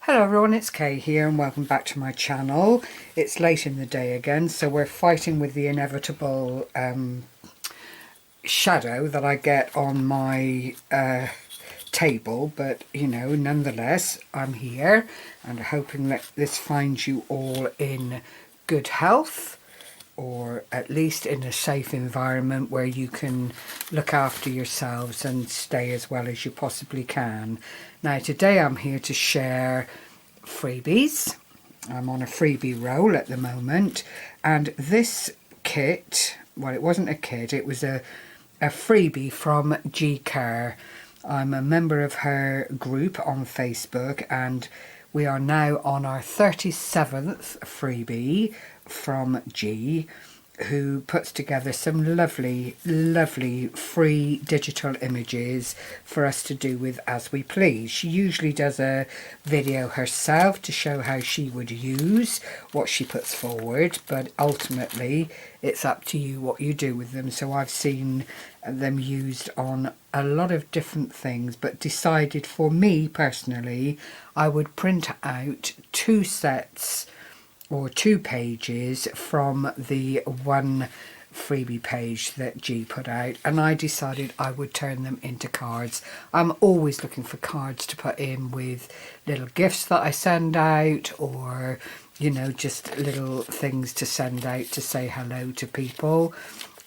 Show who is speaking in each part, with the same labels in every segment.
Speaker 1: Hello everyone, it's Kay here and welcome back to my channel. It's late in the day again, so we're fighting with the inevitable shadow that I get on my table, but you know, nonetheless I'm here and hoping that this finds you all in good health, or at least in a safe environment where you can look after yourselves and stay as well as you possibly can. Now today I'm here to share freebies. I'm on a freebie roll at the moment, and this kit, well, it wasn't a kit, it was a freebie from Gi Kerr. I'm a member of her group on Facebook, and we are now on our 37th freebie from Gi, who puts together some lovely free digital images for us to do with as we please. She usually does a video herself to show how she would use what she puts forward, but ultimately it's up to you what you do with them. So I've seen them used on a lot of different things, but decided for me personally I would print out 2 sets or 2 pages from the one freebie page that Gi put out, and I decided I would turn them into cards. I'm always looking for cards to put in with little gifts that I send out, or you know, just little things to send out to say hello to people.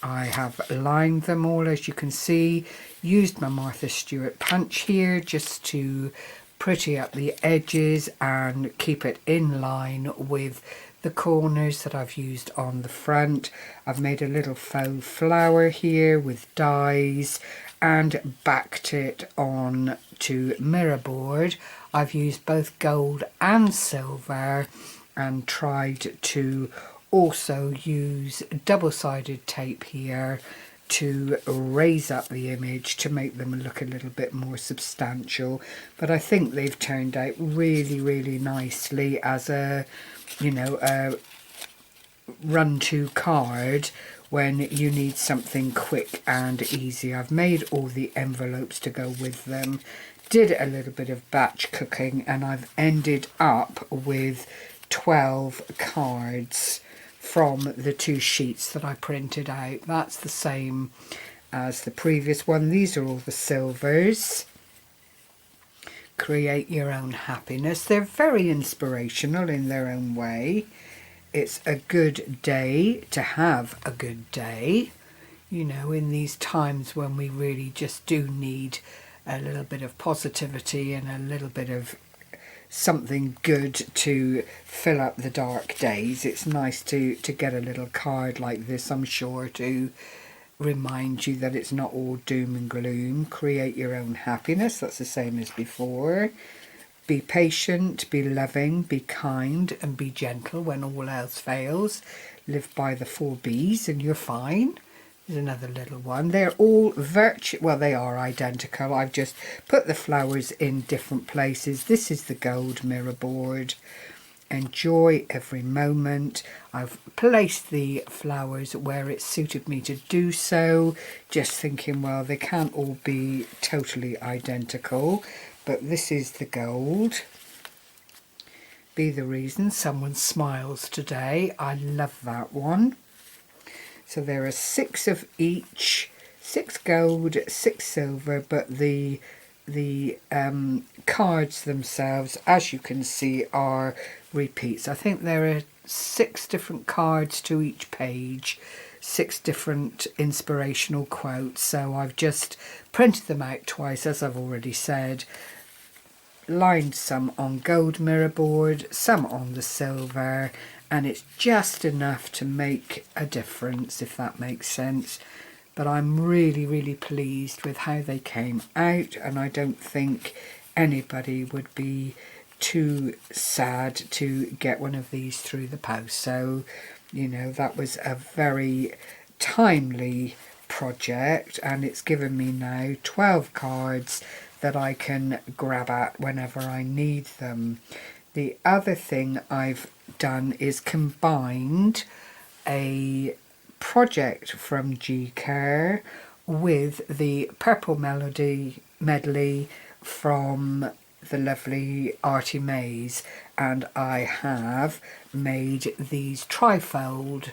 Speaker 1: I have lined them all, as you can see, used my Martha Stewart punch here just to pretty up the edges and keep it in line with the corners that I've used on the front. I've made a little faux flower here with dies and backed it on to mirror board. I've used both gold and silver and tried to also use double-sided tape here to raise up the image to make them look a little bit more substantial. But I think they've turned out really nicely as a, you know, a run-to card when you need something quick and easy. I've made all the envelopes to go with them, did a little bit of batch cooking, and I've ended up with 12 cards from the 2 sheets that I printed out. That's the same as the previous one. These are all the silvers. Create your own happiness. They're very inspirational in their own way. It's a good day to have a good day, you know, in these times when we really just do need a little bit of positivity and a little bit of something good to fill up the dark days. It's nice to get a little card like this, I'm sure, to remind you that it's not all doom and gloom. Create your own happiness. That's the same as before. Be patient, be loving, be kind, and be gentle when all else fails. Live by the 4 B's and you're fine. There's another little one. They're all well, they are identical. I've just put the flowers in different places. This is the gold mirror board. Enjoy every moment. I've placed the flowers where it suited me to do so, just thinking, well, they can't all be totally identical, but this is the gold. Be the reason someone smiles today. I love that one. So there are 6 of each, 6 gold, 6 silver, but the cards themselves, as you can see, are repeats. I think there are 6 different cards to each page, 6 different inspirational quotes. So I've just printed them out twice, as I've already said, lined some on gold mirror board, some on the silver, and it's just enough to make a difference, if that makes sense. But I'm really pleased with how they came out, and I don't think anybody would be too sad to get one of these through the post. So, you know, that was a very timely project, and it's given me now 12 cards that I can grab at whenever I need them. The other thing I've done is combined a project from Gi Kerr with the Purple Medley from the lovely Artymaze, and I have made these trifold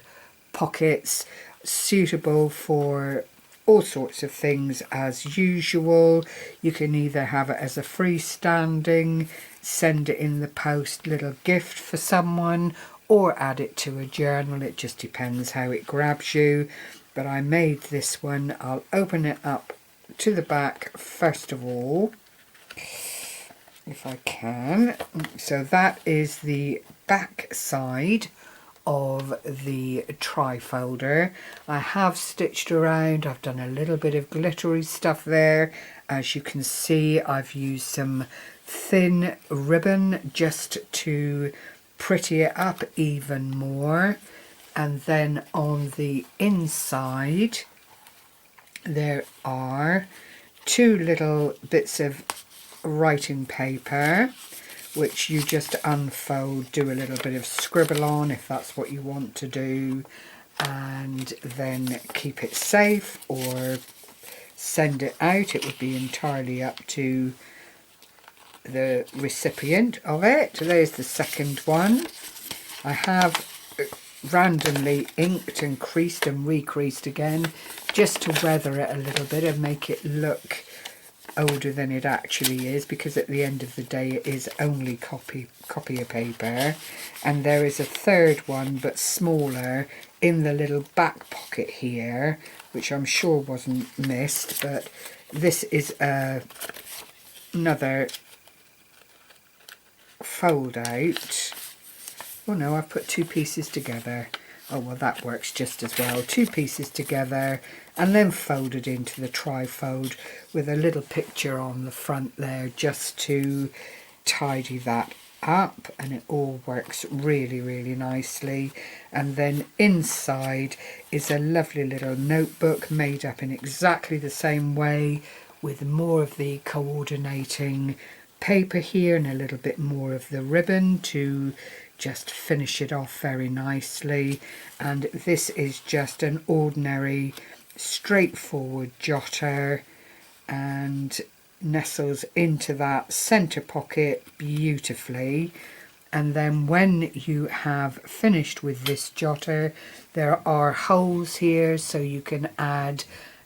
Speaker 1: pockets suitable for all sorts of things as usual. You can either have it as a freestanding, send it in the post little gift for someone, or add it to a journal. It just depends how it grabs you. But I made this one. I'll open it up to the back first of all, if I can. So that is the back side of the trifolder. I have stitched around, I've done a little bit of glittery stuff there. As you can see, I've used some thin ribbon just to pretty it up even more. And then on the inside there are two little bits of writing paper which you just unfold, do a little bit of scribble on if that's what you want to do, and then keep it safe or send it out. It would be entirely up to the recipient of it. There's the second one. I have randomly inked and creased and recreased again just to weather it a little bit and make it look older than it actually is, because at the end of the day it is only copier paper. And there is a third one but smaller in the little back pocket here, which I'm sure wasn't missed, but this is another fold out. Oh no, I've put two pieces together. Oh well, that works just as well. Two pieces together and then folded into the trifold with a little picture on the front there just to tidy that up, and it all works really, really nicely. And then inside is a lovely little notebook made up in exactly the same way, with more of the coordinating paper here and a little bit more of the ribbon to just finish it off very nicely. And this is just an ordinary straightforward jotter and nestles into that center pocket beautifully. And then when you have finished with this jotter, there are holes here so you can add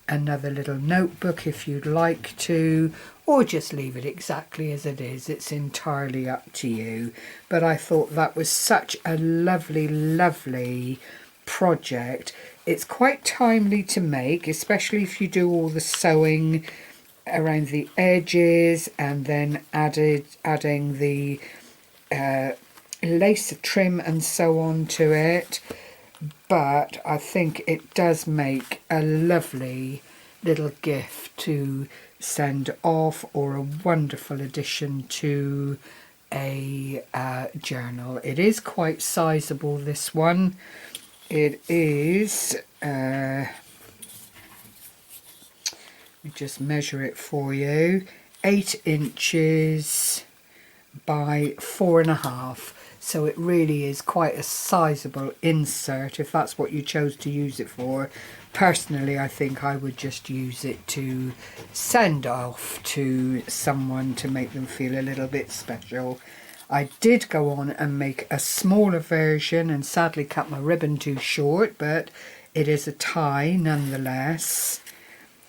Speaker 1: another little notebook if you'd like to, or just leave it exactly as it is. It's entirely up to you. But I thought that was such a lovely, lovely project. It's quite timely to make, especially if you do all the sewing around the edges and then adding the lace trim and so on to it. But I think it does make a lovely little gift to send off, or a wonderful addition to a journal. It is quite sizable, this one. It is, let me just measure it for you, 8 inches by 4.5. So it really is quite a sizable insert if that's what you chose to use it for. Personally, I think I would just use it to send off to someone to make them feel a little bit special. I did go on and make a smaller version and sadly cut my ribbon too short, but it is a tie nonetheless.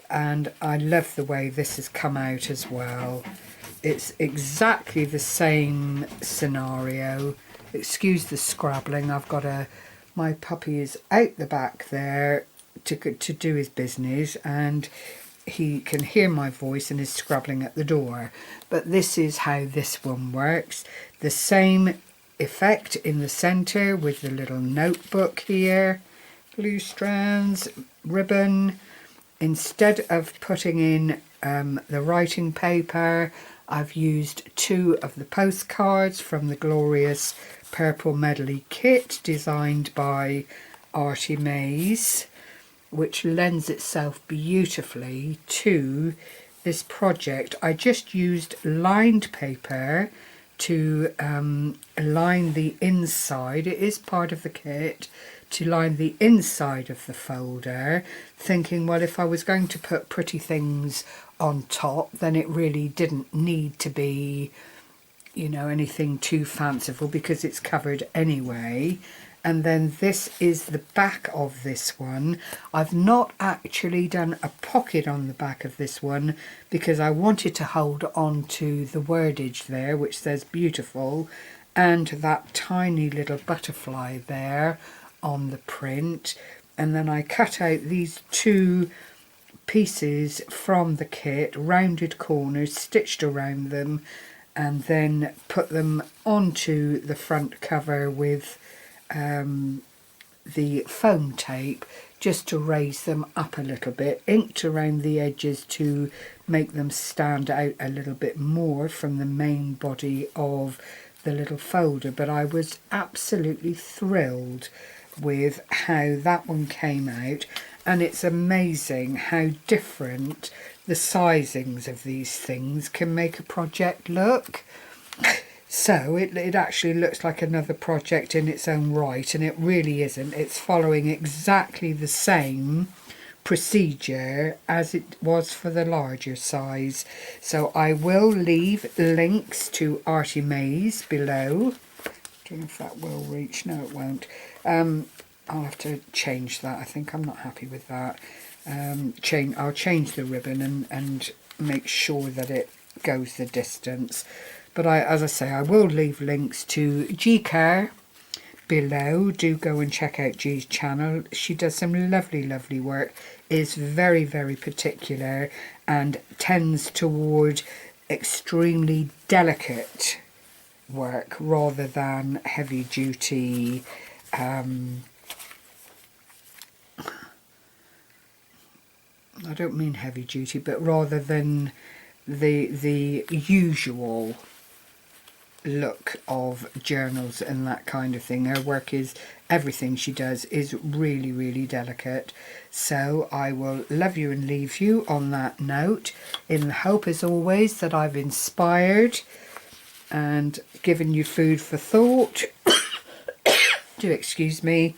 Speaker 1: And I love the way this has come out as well. It's exactly the same scenario. Excuse the scrabbling. I've got my puppy is out the back there to do his business, and he can hear my voice and is scrabbling at the door. But this is how this one works. The same effect in the center with the little notebook here, blue strands, ribbon. Instead of putting in the writing paper, I've used 2 of the postcards from the glorious Purple Medley kit designed by Artymaze, which lends itself beautifully to this project. I just used lined paper to line the inside. It is part of the kit, to line the inside of the folder, thinking, well, if I was going to put pretty things on top, then it really didn't need to be, you know, anything too fanciful because it's covered anyway. And then this is the back of this one. I've not actually done a pocket on the back of this one because I wanted to hold on to the wordage there, which says beautiful, and that tiny little butterfly there on the print. And then I cut out these two pieces from the kit, rounded corners, stitched around them, and then put them onto the front cover with the foam tape just to raise them up a little bit, inked around the edges to make them stand out a little bit more from the main body of the little folder. But I was absolutely thrilled with how that one came out, and it's amazing how different the sizings of these things can make a project look. So it actually looks like another project in its own right, and it really isn't. It's following exactly the same procedure as it was for the larger size. So I will leave links to Artymaze below. Don't know if that will reach. No, it won't. I'll have to change that. I think I'm not happy with that. I'll change the ribbon and make sure that it goes the distance. But as I say, I will leave links to Gi Kerr below. Do go and check out Gi's channel. She does some lovely, lovely work. Is very, very particular and tends toward extremely delicate work rather than heavy duty. I don't mean heavy duty, but rather than the usual look of journals and that kind of thing. Her work is, everything she does is really, really delicate. So I will love you and leave you on that note, in the hope as always that I've inspired and given you food for thought. Do excuse me.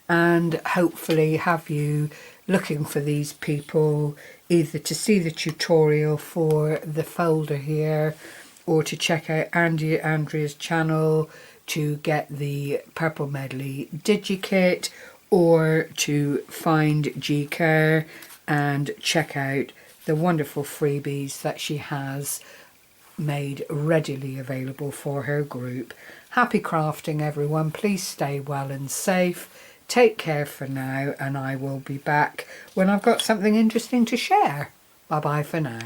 Speaker 1: And hopefully have you looking for these people, either to see the tutorial for the folder here, or to check out Andrea's channel to get the Purple Medley DigiKit, or to find Gi Kerr and check out the wonderful freebies that she has made readily available for her group. Happy crafting, everyone. Please stay well and safe. Take care for now, and I will be back when I've got something interesting to share. Bye bye for now.